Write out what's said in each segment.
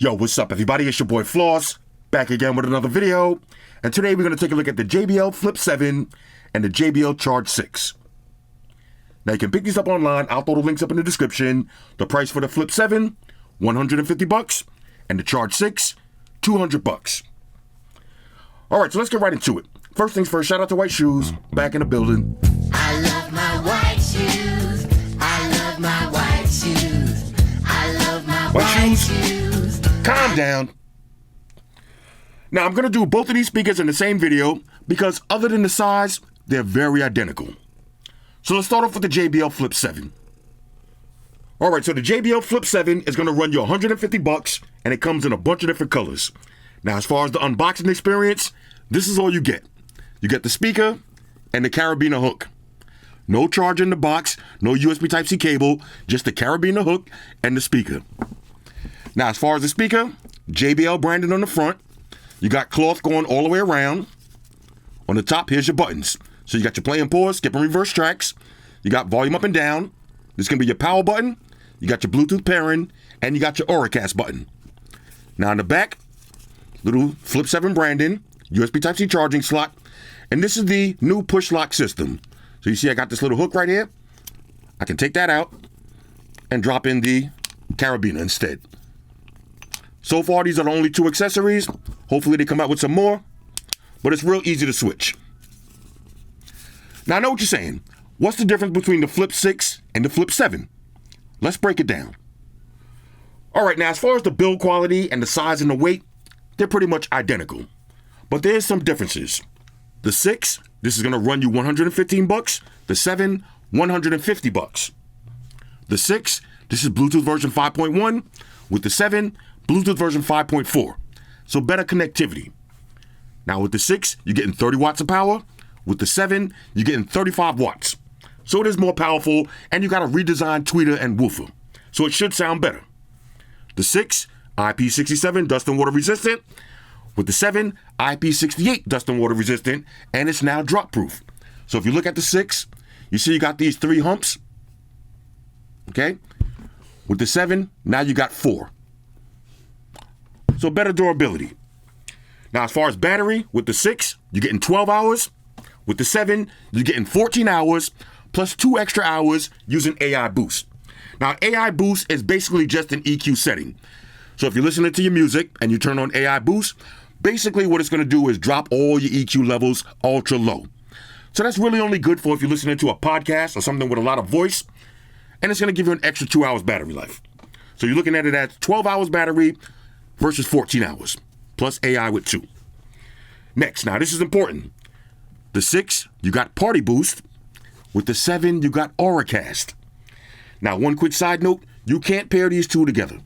Yo, what's up everybody? It's your boy Floss, back again with another video. And today we're going to take a look at the JBL Flip 7 and the JBL Charge 6. Now you can pick these up online. I'll throw the links up in the description. The price for the Flip 7, $150, and the Charge 6, $200. Alright, so let's get right into it. First things first, shout out to White Shoes, back in the building. I love my white shoes. I love my white shoes. I love my white shoes. Calm down. Now I'm going to do both of these speakers in the same video because other than the size, they're very identical. So let's start off with the JBL Flip 7. Alright, so the JBL Flip 7 is going to run you $150 and it comes in a bunch of different colors. Now as far as the unboxing experience, this is all you get. You get the speaker and the carabiner hook. No charger in the box, no USB Type-C cable, just the carabiner hook and the speaker. Now, as far as the speaker, JBL branded on the front. You got cloth going all the way around. On the top, here's your buttons. So you got your play and pause, skip and reverse tracks. You got volume up and down. This is going to be your power button. You got your Bluetooth pairing, and you got your Auracast button. Now, in the back, little Flip 7 branding, USB Type-C charging slot, and this is the new push lock system. So you see I got this little hook right here. I can take that out and drop in the carabiner instead. So far, these are the only two accessories. Hopefully they come out with some more, but it's real easy to switch. Now I know what you're saying. What's the difference between the Flip 6 and the Flip 7? Let's break it down. All right, now as far as the build quality and the size and the weight, they're pretty much identical, but there's some differences. The 6, this is gonna run you $115. The 7, $150. The 6, this is Bluetooth version 5.1. With the 7, Bluetooth version 5.4, so better connectivity. Now with the 6, you're getting 30 watts of power. With the 7, you're getting 35 watts. So it is more powerful, and you got a redesigned tweeter and woofer, so it should sound better. The 6, IP67 dust and water resistant. With the 7, IP68 dust and water resistant, and it's now drop proof. So if you look at the 6, you see you got these 3 humps, okay? With the 7, now you got 4. So better durability. Now as far as battery, with the 6, you're getting 12 hours. With the 7, you're getting 14 hours, plus 2 extra hours using AI Boost. Now AI Boost is basically just an EQ setting. So if you're listening to your music and you turn on AI Boost, basically what it's gonna do is drop all your EQ levels ultra low. So that's really only good for if you're listening to a podcast or something with a lot of voice, and it's gonna give you an extra 2 hours battery life. So you're looking at it at 12 hours battery, versus 14 hours, plus AI with 2. Next, now this is important. The 6, you got Party Boost. With the 7, you got Auracast. Now, one quick side note, you can't pair these two together.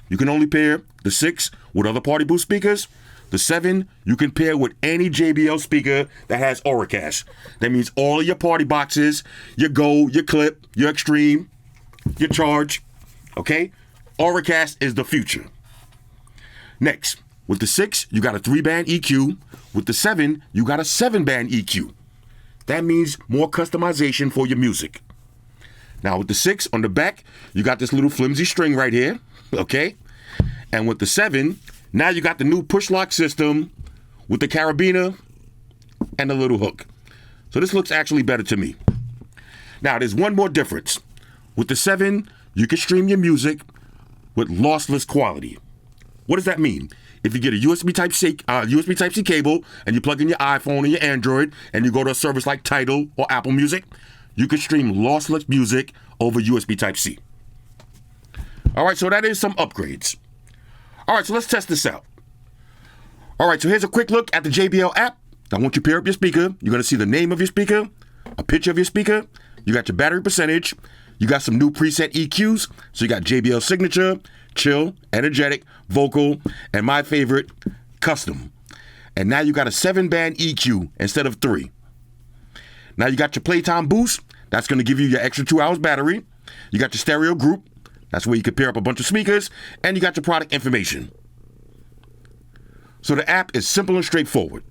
You can only pair the 6 with other Party Boost speakers. The 7, you can pair with any JBL speaker that has Auracast. That means all of your party boxes, your Go, your Clip, your Extreme, your Charge, okay? Auracast is the future. Next, with the 6, you got a 3-band EQ. With the 7, you got a 7-band EQ. That means more customization for your music. Now with the 6 on the back, you got this little flimsy string right here, okay? And with the 7, now you got the new push lock system with the carabiner and the little hook. So this looks actually better to me. Now there's one more difference. With the 7, you can stream your music with lossless quality. What does that mean? If you get a USB Type-C cable and you plug in your iPhone or your Android and you go to a service like Tidal or Apple Music, you can stream lossless music over USB Type-C. All right, so that is some upgrades. All right, so let's test this out. All right, so here's a quick look at the JBL app. Now, once you pair up your speaker, you're going to see the name of your speaker, a picture of your speaker, you got your battery percentage, you got some new preset EQs, so you got JBL Signature, Chill, Energetic, Vocal, and my favorite, Custom. And now you got a 7-band EQ instead of 3. Now you got your Playtime Boost. That's going to give you your extra 2 hours battery. You got your stereo group. That's where you can pair up a bunch of speakers. And you got your product information. So the app is simple and straightforward.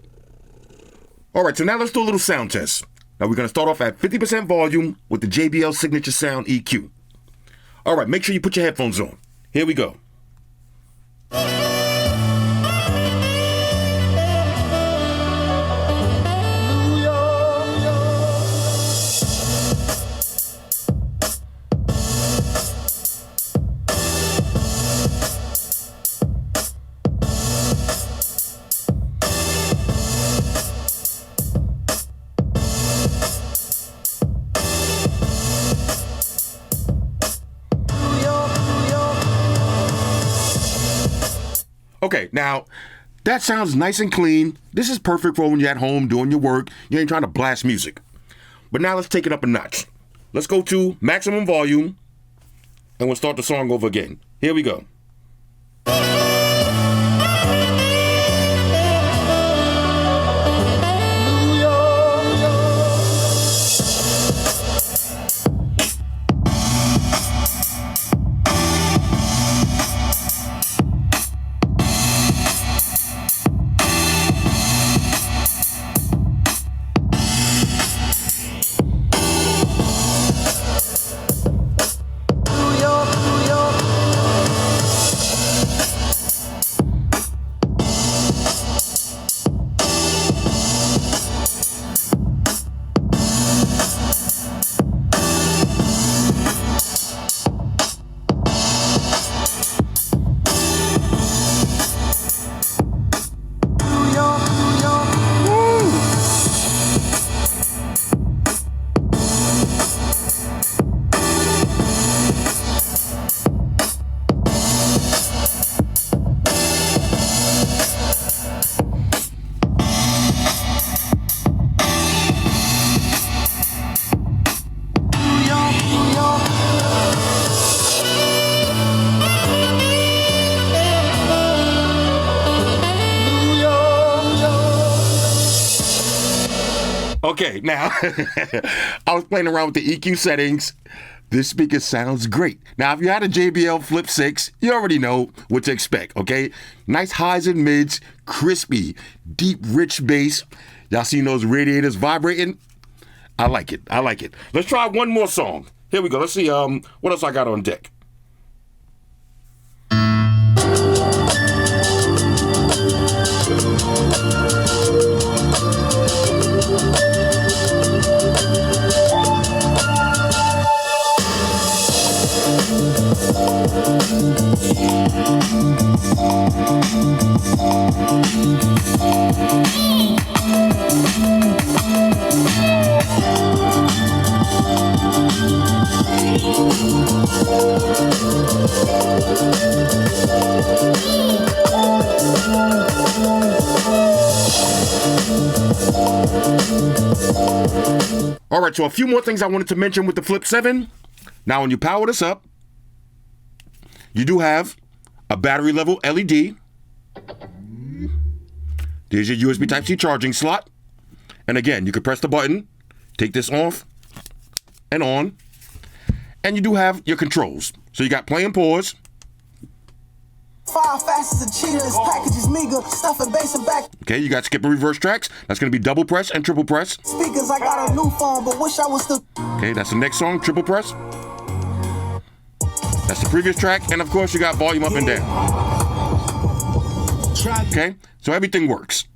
All right, so now let's do a little sound test. Now we're going to start off at 50% volume with the JBL Signature Sound EQ. All right, make sure you put your headphones on. Here we go. Okay, now that sounds nice and clean. This is perfect for when you're at home doing your work. You ain't trying to blast music. But now let's take it up a notch. Let's go to maximum volume, and we'll start the song over again. Here we go. Okay, now, I was playing around with the EQ settings. This speaker sounds great. Now, if you had a JBL Flip 6, you already know what to expect, okay? Nice highs and mids, crispy, deep, rich bass. Y'all seen those radiators vibrating? I like it. I like it. Let's try one more song. Here we go. Let's see what else I got on deck. All right, so a few more things I wanted to mention with the Flip 7. Now, when you power this up, you do have a battery level LED. There's your USB Type-C charging slot. And again, you can press the button, take this off and on. And you do have your controls. So you got play and pause. 5 fastest and cheetahs, packages meager, stuff and bass and back. Okay, you got skip and reverse tracks. That's going to be double press and triple press. Speakers, I got a new phone, but wish I was still. Okay, that's the next song, triple press. That's the previous track. And of course, you got volume up and down. Okay, so everything works.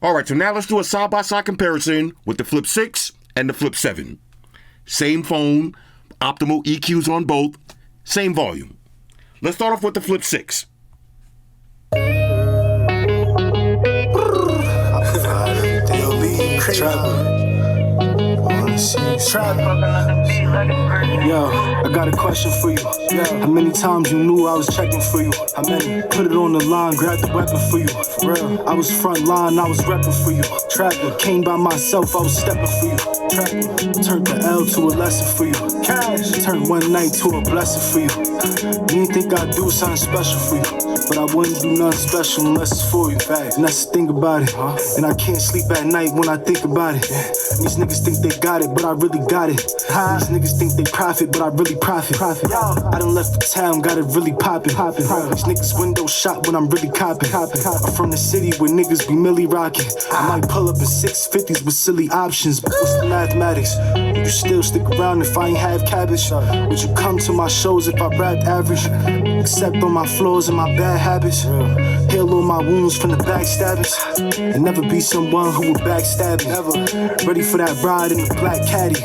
All right, so now let's do a side-by-side comparison with the Flip 6 and the Flip 7. Same phone, optimal EQs on both, same volume. Let's start off with the Flip 6. Yo, I got a question for you. How many times you knew I was checking for you? How many? Put it on the line, grab the weapon for you. For real, I was front line, I was repping for you. Trapper, came by myself, I was stepping for you. Trapper, turned the L to a lesson for you. Cash, turned one night to a blessing for you. You didn't think I'd do something special for you, but I wouldn't do nothing special unless it's for you. And that's the thing about it. And I can't sleep at night when I think about it. These niggas think they got it, but I really got it. These niggas think they profit, but I really profit. I done left the town, got it really poppin'. These niggas window shop when I'm really copping. I'm from the city where niggas be milli rockin'. I might pull up in 650s with silly options, but what's the mathematics? Would you still stick around if I ain't have cabbage? Would you come to my shows if I rapped average? Except on my flaws and my bad habits. Heal all my wounds from the backstabbers. And never be someone who will backstab me. Never. Ready for that ride in the black caddy.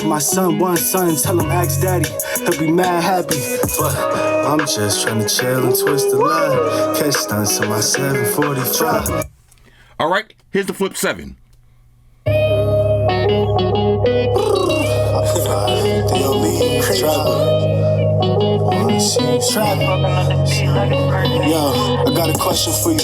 My son, one son, tell him ask daddy. He'll be mad happy. But I'm just trying to chill and twist the line. Catch stunts on my 745. All right, here's the Flip 7. FGC, Yo, I got a question for you.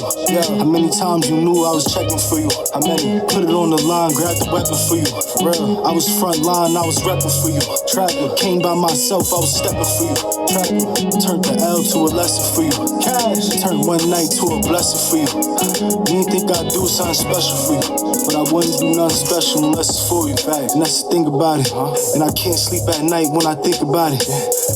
How many times you knew I was checking for you? How many? Put it on the line, grab the weapon for you. For real, I was front line, I was repping for you. Trapper, came by myself, I was stepping for you. Trapper, turned the L to a lesson for you. Cash, turned one night to a blessing for you. You didn't think I'd do something special for you, but I wouldn't do nothing special unless it's for you. And that's the thing about it. And I can't sleep at night when I think about it.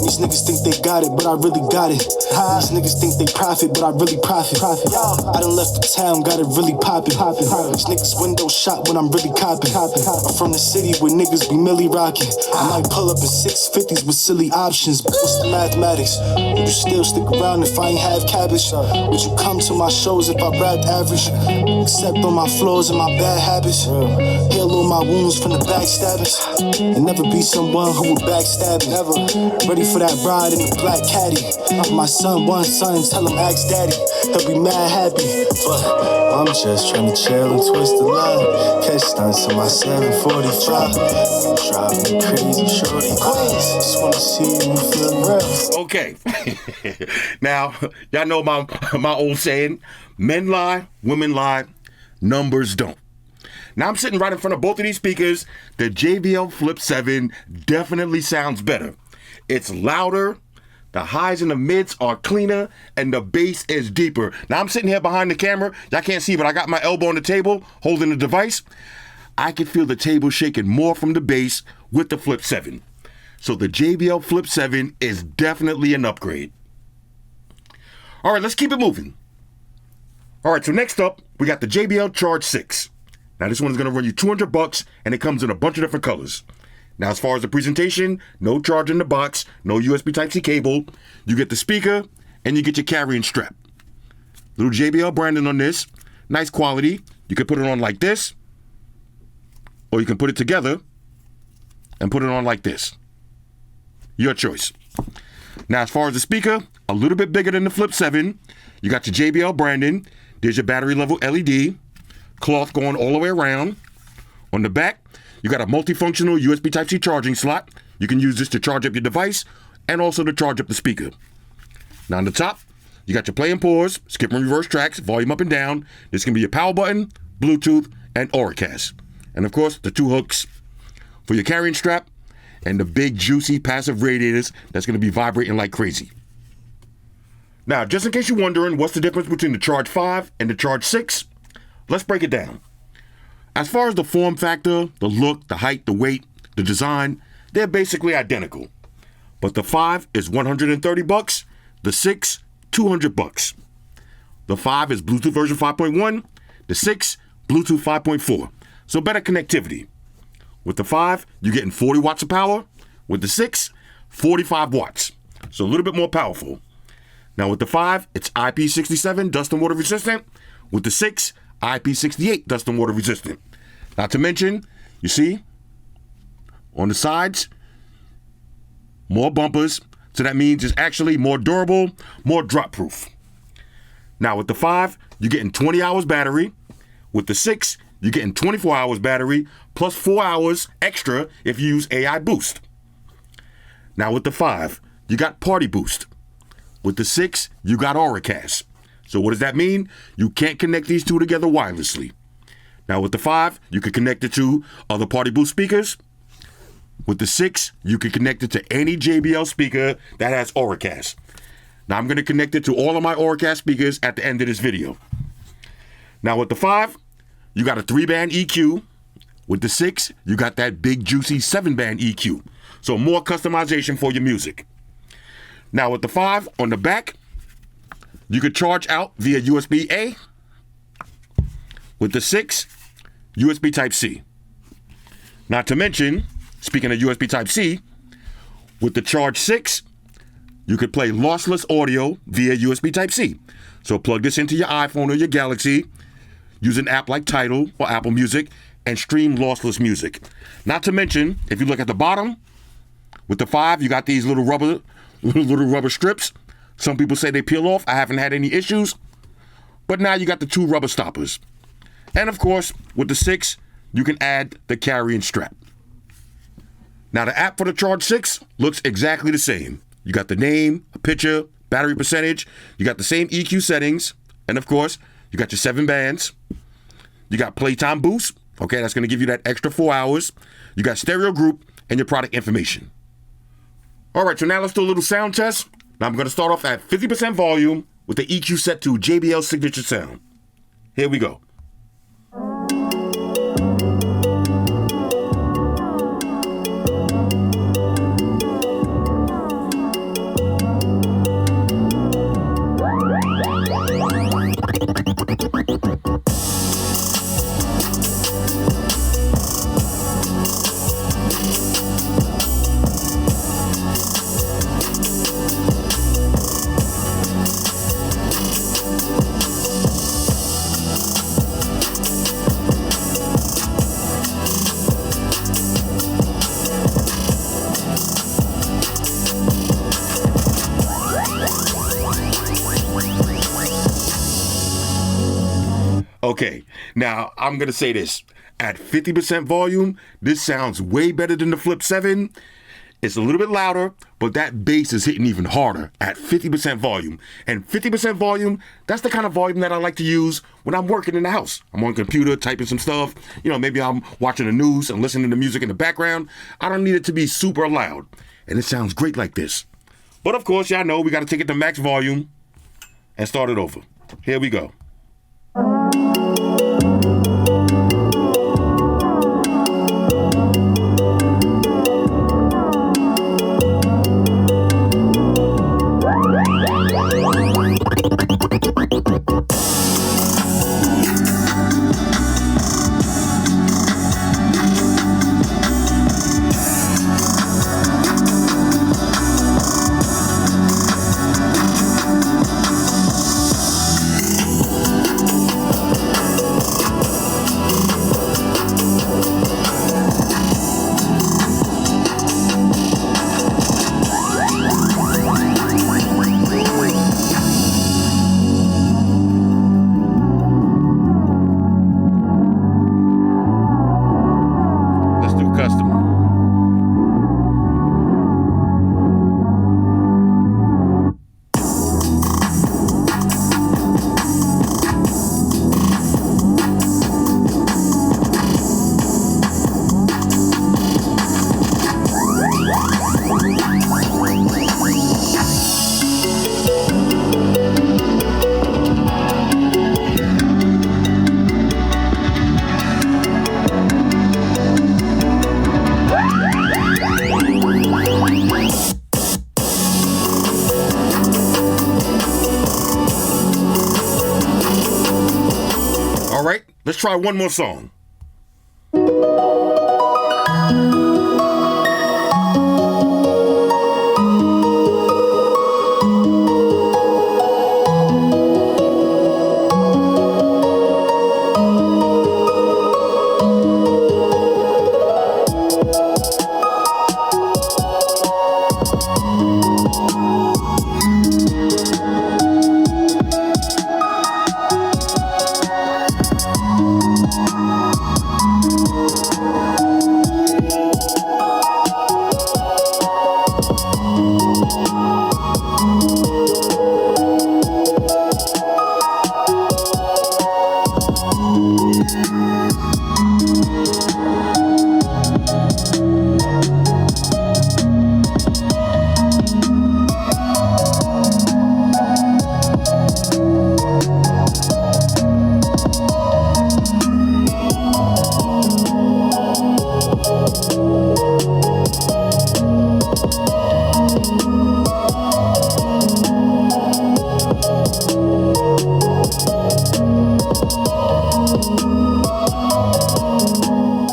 These niggas think they got it, but I really got it. These niggas think they profit, but I really profit. I done left the town, got it really poppin'. These niggas window shot when I'm really copping. I'm from the city where niggas be milli rockin'. I might pull up in 650s with silly options, but what's the mathematics? Would you still stick around if I ain't have cabbage? Would you come to my shows if I rapped average? Except on my flaws and my bad habits. Heal all my wounds from the backstabbers. And never be someone who would backstab me. Never. Ready for that ride in the black caddy. My son, one son, tell him ask daddy. He'll be mad happy. But I'm just trying to chill and twist the line. Catch stunts on my 745. Drive me crazy, shorty. Just wanna see you and feel real. Okay. Now, y'all know my old saying, men lie, women lie, numbers don't. Now I'm sitting right in front of both of these speakers. The JBL Flip 7 definitely sounds better. It's louder, the highs and the mids are cleaner, and the bass is deeper. Now I'm sitting here behind the camera. Y'all can't see, but I got my elbow on the table holding the device. I can feel the table shaking more from the bass with the Flip 7. So the JBL Flip 7 is definitely an upgrade. All right, let's keep it moving. All right, so next up, we got the JBL Charge 6. Now this one's gonna run you $200 and it comes in a bunch of different colors. Now as far as the presentation, no charge in the box, no USB Type-C cable. You get the speaker and you get your carrying strap. Little JBL branding on this, nice quality. You can put it on like this, or you can put it together and put it on like this. Your choice. Now as far as the speaker, a little bit bigger than the Flip 7. You got your JBL branding. There's your battery level LED. Cloth going all the way around. On the back, you got a multifunctional USB Type-C charging slot. You can use this to charge up your device and also to charge up the speaker. Now on the top, you got your play and pause, skip and reverse tracks, volume up and down. This can be your power button, Bluetooth, and Auracast. And of course, the two hooks for your carrying strap and the big juicy passive radiators that's going to be vibrating like crazy. Now, just in case you're wondering what's the difference between the Charge 5 and the Charge 6, let's break it down. As far as the form factor, the look, the height, the weight, the design, they're basically identical. But the 5 is $130, the 6, $200. The 5 is Bluetooth version 5.1, the 6, Bluetooth 5.4. So better connectivity. With the 5, you're getting 40 watts of power. With the 6, 45 watts. So a little bit more powerful. Now with the 5, it's IP67 dust and water resistant. With the 6, IP68 dust and water resistant. Not to mention, you see, on the sides, more bumpers. So that means it's actually more durable, more drop proof. Now with the 5, you're getting 20 hours battery. With the 6, you're getting 24 hours battery plus 4 hours extra if you use AI Boost. Now with the 5, you got Party Boost. With the 6, you got Auracast. So what does that mean? You can't connect these two together wirelessly. Now with the 5, you can connect it to other Party Boost speakers. With the 6, you can connect it to any JBL speaker that has Auracast. Now I'm going to connect it to all of my Auracast speakers at the end of this video. Now with the 5, you got a 3-band EQ. With the 6, you got that big juicy 7-band EQ. So more customization for your music. Now with the 5 on the back, you could charge out via USB-A. With the 6, USB Type-C. Not to mention, speaking of USB Type-C, with the Charge 6, you could play lossless audio via USB Type-C. So plug this into your iPhone or your Galaxy, use an app like Tidal or Apple Music, and stream lossless music. Not to mention, if you look at the bottom, with the 5, you got these little rubber strips. Some people say they peel off. I haven't had any issues. But now you got the 2 rubber stoppers. And of course, with the 6, you can add the carrying strap. Now the app for the Charge 6 looks exactly the same. You got the name, a picture, battery percentage. You got the same EQ settings. And of course, you got your 7 bands. You got playtime boost. Okay, that's going to give you that extra 4 hours. You got stereo group and your product information. All right, so now let's do a little sound test. Now I'm going to start off at 50% volume with the EQ set to JBL signature sound. Here we go. Okay, now I'm going to say this. At 50% volume, this sounds way better than the Flip 7. It's a little bit louder, but that bass is hitting even harder at 50% volume. And 50% volume, that's the kind of volume that I like to use when I'm working in the house. I'm on the computer typing some stuff. You know, maybe I'm watching the news and listening to music in the background. I don't need it to be super loud. And it sounds great like this. But of course, y'all know we got to take it to max volume and start it over. Here we go. All right, let's try one more song.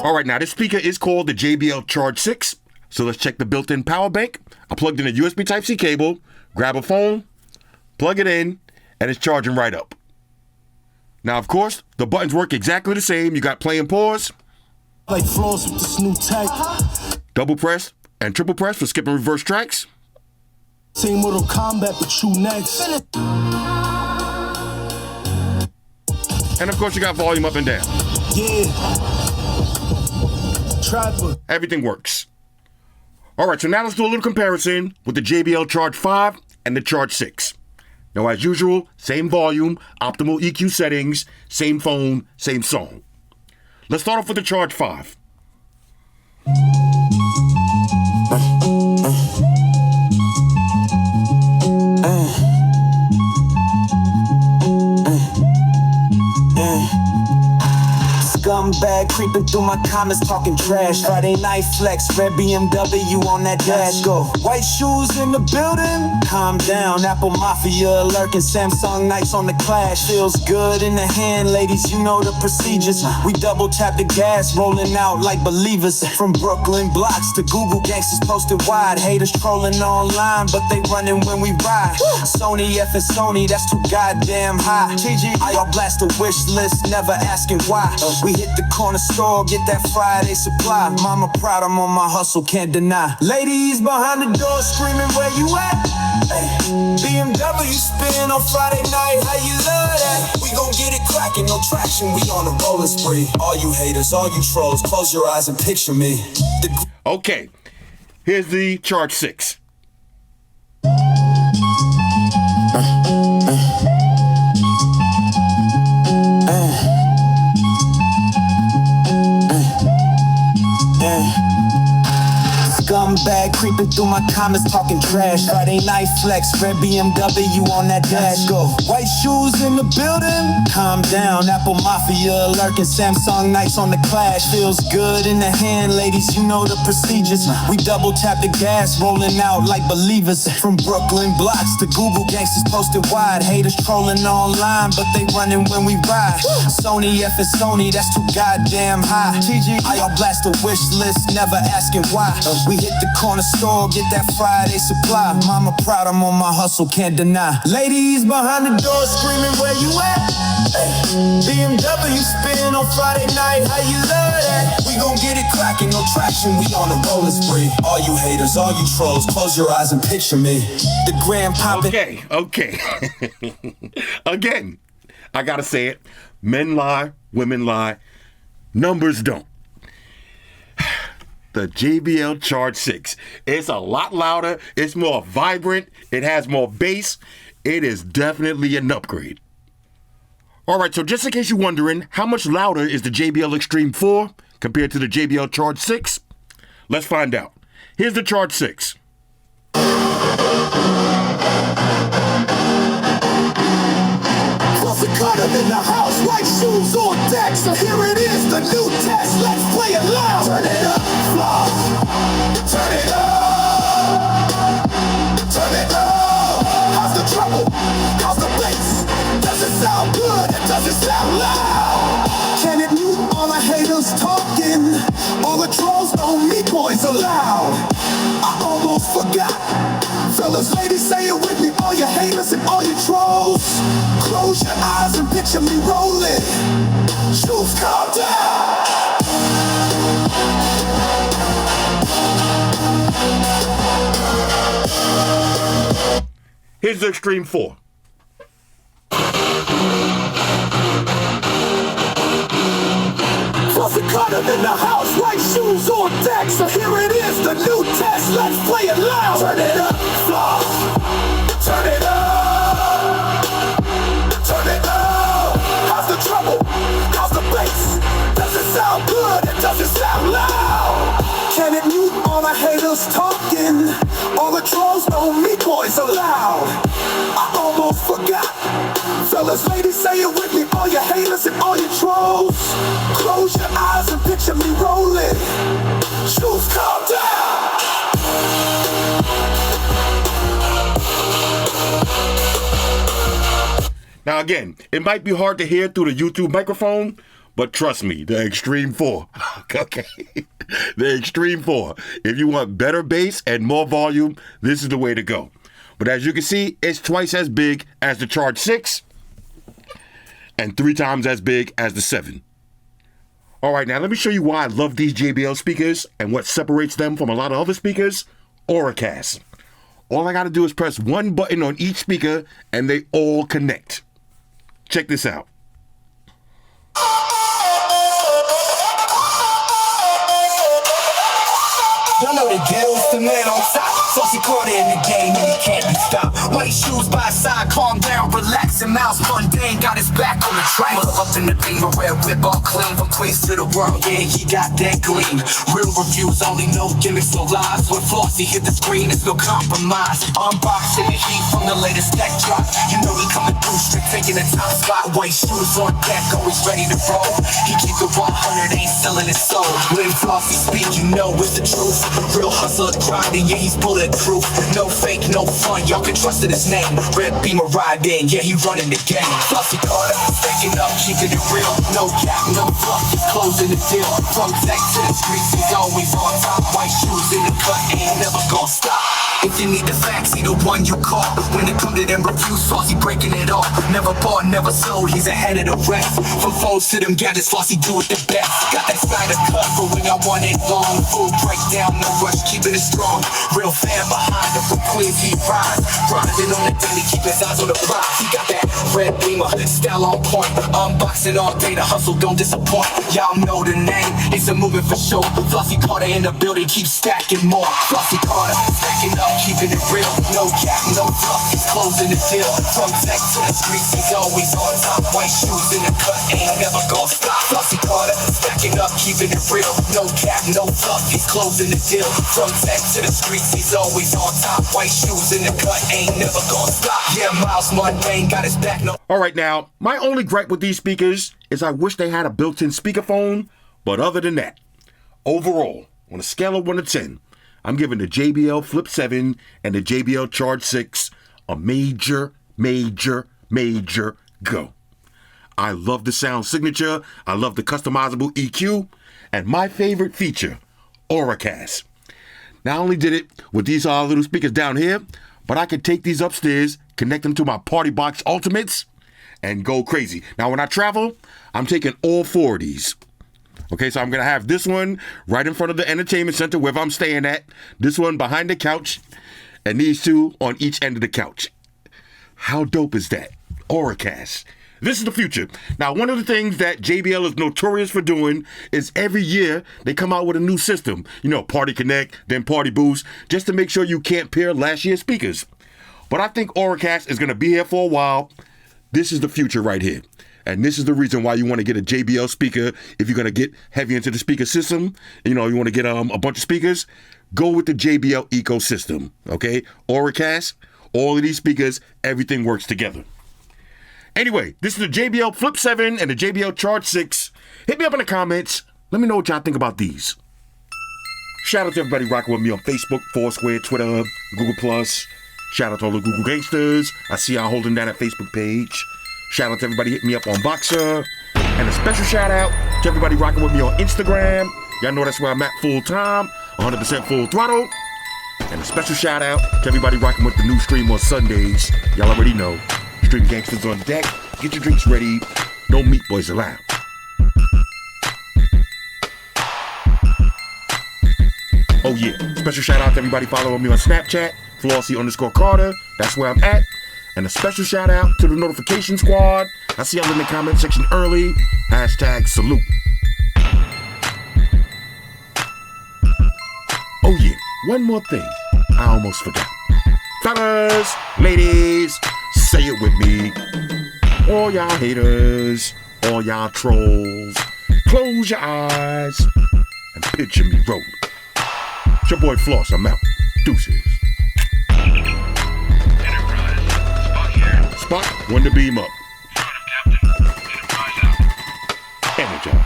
All right, now this speaker is called the JBL Charge 6. So let's check the built-in power bank. I plugged in a USB Type-C cable, grab a phone, plug it in, and it's charging right up. Now, of course, the buttons work exactly the same. You got play and pause. Like Floss with this new tech. Double press and triple press for skipping reverse tracks. Same Mortal Kombat, but you next. And of course, you got volume up and down. Yeah. Trapper. Everything works. All right, so now let's do a little comparison with the JBL Charge 5 and the Charge 6. Now, as usual, same volume, optimal EQ settings, same phone, same song. Let's start off with the Charge 5. Scumbag creeping through my comments talking trash. Friday night flex, red BMW on that dash. Go. White shoes in the building. Calm down, Apple Mafia lurking. Samsung nights on the clash. Feels good in the hand, ladies, you know the procedures. We double tap the gas, rolling out like believers. From Brooklyn blocks to Google gangsters posted wide. Haters trolling online, but they running when we ride. Sony F and Sony, that's too goddamn high. TGI, y'all blast a wish list, never asking why. We hit the corner store, get that Friday supply. Mama proud, I'm on my hustle, can't deny. Ladies behind the door screaming, where you at? Hey, BMW spin on Friday night, how you love that? We gon' get it crackin', no traction, we on a rolling spree. All you haters, all you trolls, close your eyes and picture me. Okay, here's the Charge 6. Scumbag creeping through my comments talking trash. Friday night flex, red BMW on that dash. Go. White shoes in the building. Calm down, Apple Mafia lurking. Samsung nights on the clash. Feels good in the hand, ladies, you know the procedures. We double tap the gas, rolling out like believers. From Brooklyn blocks to Google gangsters posted wide. Haters trolling online, but they running when we ride. Sony F and Sony, that's too goddamn high. TGI, y'all blast a wish list, never asking why. We hit the corner store, get that Friday supply. Mama proud, I'm on my hustle, can't deny. Ladies behind the door screaming, where you at? Hey, BMW spin on Friday night, how you love that? We gon' get it crackin', no traction, we on a rolling spree. All you haters, all you trolls, close your eyes and picture me. The grand poppin'. Okay. Again, I gotta say it. Men lie, women lie, numbers don't. The JBL Charge 6. It's a lot louder, it's more vibrant, it has more bass. It is definitely an upgrade. Alright, so just in case you're wondering, how much louder is the JBL Extreme 4 compared to the JBL Charge 6? Let's find out. Here's the Charge 6. Carter in the house, white shoes on deck. So here it is, the new test. Let's play it loud. Turn it up, Floss. Turn it up. Turn it up. How's the treble? How's the bass? Does it sound good? And does it sound loud? Can it mute all the haters talking? All the trolls know me boys are loud. I almost forgot. Fellas, ladies, say it with me. All your haters and all your trolls. Close your eyes and picture me rolling. Shoes calm down. Here's the Extreme 4. Flossy Carter in the house, white shoes on deck. So here it is, the new test. Let's play it loud. Turn it up, Floss. Turn it up. Turn it up. How's the treble? How's the bass? Does it sound good? And does it sound loud? Can it mute all the haters talking? All the trolls know me boys are loud. I almost forgot. Fellas, ladies, say it with me. All your haters and all your trolls. Close your eyes and picture me rolling. Shoes calm down. Now again, it might be hard to hear through the YouTube microphone, but trust me, the Extreme 4. Okay, the Extreme 4. If you want better bass and more volume, this is the way to go. But as you can see, it's twice as big as the Charge 6 and 3 times as big as the 7. All right, now let me show you why I love these JBL speakers and what separates them from a lot of other speakers. Auracast. All I gotta do is press one button on each speaker and they all connect. Check this out. Y'all know the deal. It's the man on top. Flossy Carter in the game and he can't be stopped. White shoes by his side, calm down, relax, and mouse mundane. Got his back on the track. Up in the beamer, red whip all clean from Queens to the world. Yeah, he got that gleam. Real reviews, only no gimmicks, no lies. When Flossy hit the screen, it's no compromise. Unboxing the heat from the latest tech drop. You know he coming through straight, taking the top spot. White shoes on deck, always ready to roll. He keep the 100, ain't selling his soul. When Flossy speak, you know it's the truth. Real hustler grinding, yeah, he's bulletproof. No fake, no fun, y'all can trust in his name. Red beamer riding, yeah, he running the game. Flossy Carter, stacking up, keeping it real. No cap, no fluff, he's closing the deal. From tech to the streets, he's always on top. White shoes in the cut, ain't never gonna stop. If you need the facts, he the one you call. When it come to them reviews, Flossy breaking it off. Never bought, never sold, he's ahead of the rest. From phones to them gadgets, Flossy do it the best. Got that Snyder cut for when I want it long. Full breakdown, no rush, keeping it strong. Real fan behind him, from Queens he rise. Grinding on the daily, keep his eyes on the prize. He got that red beamer, style on point. Unboxing all day, the hustle don't disappoint. Y'all know the name, it's a movement for sure. Flossy Carter in the building, keep stacking more. Flossy Carter, stacking up, keeping it real. No cap, no fluff, he's closing the deal. From tech to the streets, he's always on top. White shoes in the cut, ain't never gonna stop. Flossy Carter, stacking up, keeping it real. No cap, no fluff, he's closing the deal. From tech to the streets, he's always on top. White shoes in the cut, ain't never gonna stop. Yeah, Miles Mundane got his back. No. All right, now, my only gripe with these speakers is I wish they had a built-in speakerphone, but other than that, overall, on a scale of 1 to 10, I'm giving the JBL Flip 7 and the JBL Charge 6 a major go. I love the sound signature, I love the customizable EQ, and my favorite feature, Auracast. Not only did it with these little speakers down here, but I could take these upstairs, connect them to my Party Box Ultimates, and go crazy. Now, when I travel, I'm taking all 4 of these. Okay, so I'm going to have this one right in front of the entertainment center wherever I'm staying at, this one behind the couch, and these 2 on each end of the couch. How dope is that? Auracast. This is the future. Now, one of the things that JBL is notorious for doing is every year they come out with a new system. You know, Party Connect, then Party Boost, just to make sure you can't pair last year's speakers. But I think Auracast is going to be here for a while. This is the future right here. And this is the reason why you want to get a JBL speaker. If you're going to get heavy into the speaker system, you know, you want to get a bunch of speakers, go with the JBL ecosystem, okay? Auracast, all of these speakers, everything works together. Anyway, this is the JBL Flip 7 and the JBL Charge 6. Hit me up in the comments. Let me know what y'all think about these. Shout out to everybody rocking with me on Facebook, Foursquare, Twitter, Google+. Shout out to all the Google gangsters. I see y'all holding down that Facebook page. Shout out to everybody hitting me up on Boxer. And a special shout out to everybody rocking with me on Instagram. Y'all know that's where I'm at full time, 100% full throttle. And a special shout out to everybody rocking with the new stream on Sundays. Y'all already know. Stream gangsters on deck. Get your drinks ready. No meat boys allowed. Oh yeah, special shout out to everybody following me on Snapchat, Flossy_Carter. That's where I'm at. And a special shout out to the notification squad. I see y'all in the comment section early. #salute. Oh yeah, one more thing. I almost forgot. Fellas, ladies, say it with me. All y'all haters, all y'all trolls, close your eyes and picture me rolling. It's your boy Floss, I'm out. Deuces. Spot, when to beam up. Energize.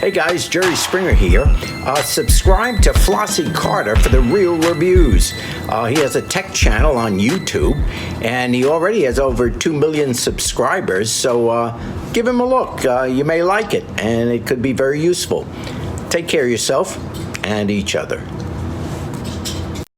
Hey guys, Jerry Springer here. Subscribe to Flossy Carter for the real reviews. He has a tech channel on YouTube, and he already has over 2 million subscribers, so give him a look. You may like it, and it could be very useful. Take care of yourself and each other.